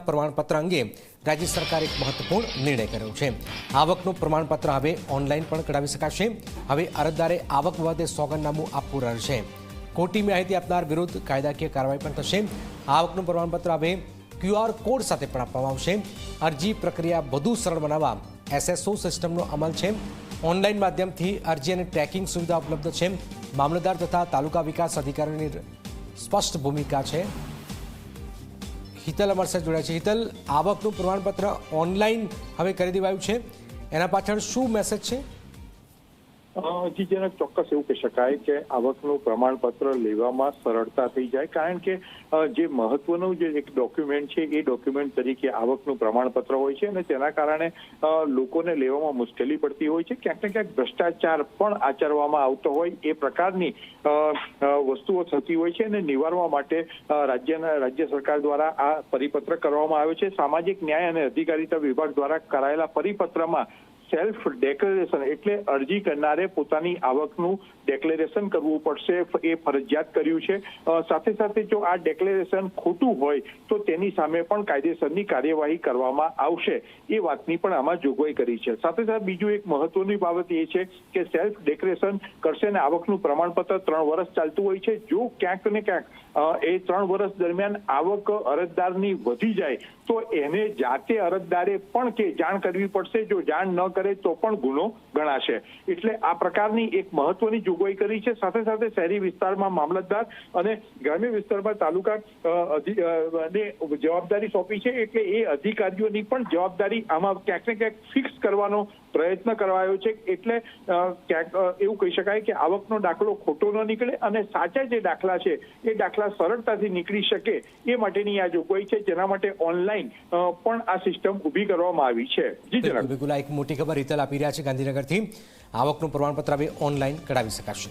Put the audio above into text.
પ્રમાણપત્ર અંગે રાજ્ય સરકારે એક મહત્વપૂર્ણ નિર્ણય કર્યો છે। આવકનું પ્રમાણપત્ર હવે ઓનલાઈન પણ કઢાવી શકાશે। હવે અરજદારે આવક બાબતે સોગંદનામું આપવું રહેશે। ખોટી માહિતી આપનાર વિરુદ્ધ કાયદાકીય કાર્યવાહી પણ થશે। આવકનું પ્રમાણપત્ર હવે QR કોડ સાથે પણ આપવામાં આવશે। અરજી પ્રક્રિયા વધુ સરળ બનાવવા SSO સિસ્ટમનો અમલ છે। ઓનલાઈન માધ્યમથી અરજી અને ટ્રેકિંગ સુવિધા ઉપલબ્ધ છે। મામલતદાર તથા તાલુકા વિકાસ અધિકારીની સ્પષ્ટ ભૂમિકા છે। હિતલ અમારી સાથે જોડાય છે। હિતલ, આવકનું પ્રમાણપત્ર ઓનલાઈન હવે કરી દેવાયું છે, એના પાછળ શું મેસેજ છે? જી જેને ચોક્કસ એવું કહી શકાય કે આવકનું પ્રમાણપત્ર લેવામાં સરળતા થઈ જાય, કારણ કે જે મહત્વનું જે એક ડોક્યુમેન્ટ છે એ ડોક્યુમેન્ટ તરીકે આવકનું પ્રમાણપત્ર હોય છે અને તેના કારણે લોકોને લેવામાં મુશ્કેલી પડતી હોય છે। ક્યાંક ને ક્યાંક ભ્રષ્ટાચાર પણ આચરવામાં આવતો હોય એ પ્રકારની વસ્તુઓ થતી હોય છે અને નિવારવા માટે રાજ્ય સરકાર દ્વારા આ પરિપત્ર કરવામાં આવ્યો છે। સામાજિક ન્યાય અને અધિકારીતા વિભાગ દ્વારા કરાયેલા પરિપત્રમાં સેલ્ફ ડેક્લેરેશન એટલે અરજી કરનારે પોતાની આવકનું ડેક્લેરેશન કરવું પડશે એ ફરજિયાત કર્યું છે। સાથે સાથે જો આ ડેક્લેરેશન ખોટું હોય તો તેની સામે પણ કાયદેસરની કાર્યવાહી કરવામાં આવશે એ વાતની પણ આમાં જોગવાઈ કરી છે। સાથે સાથે બીજું એક મહત્વની બાબત એ છે કે સેલ્ફ ડેક્લેરેશન કરશે ને આવકનું પ્રમાણપત્ર 3 વર્ષ ચાલતું હોય છે। જો ક્યાંક ને ક્યાંક એ 3 વર્ષ દરમિયાન આવક અરજદારની વધી જાય તો એને જાતે અરજદારે પણ કે જાણ કરવી પડશે। જો જાણ ન કરે તો પણ ગુનો ગણાશે। એટલે આ પ્રકારની એક મહત્વની જોગવાઈ કરી છે। સાથે સાથે શહેરી વિસ્તારમાં મામલતદાર અને ગ્રામ્ય વિસ્તારમાં તાલુકા ને જવાબદારી સોંપી છે। એટલે એ અધિકારીઓની પણ જવાબદારી આમાં ક્યાંક ને ક્યાંક ફિક્સ કરવાનો પ્રયત્ન કરાયો છે। એટલે ક્યાંક એવું કહી શકાય કે આવકનો દાખલો ખોટો ન નીકળે અને સાચા જે દાખલા છે એ દાખલા સરળતાથી નીકળી શકે એ માટેની આ જોગવાઈ છે, જેના માટે ઓનલાઈન પણ આ સિસ્ટમ ઊભી કરવામાં આવી છે। જી જનાબ, બિલકુલ એક મોટી ખબર હિતલ આપી રહ્યા છે ગાંધીનગરથી। આવકનું પ્રમાણપત્ર હવે ઓનલાઈન કઢાવી શકાશે।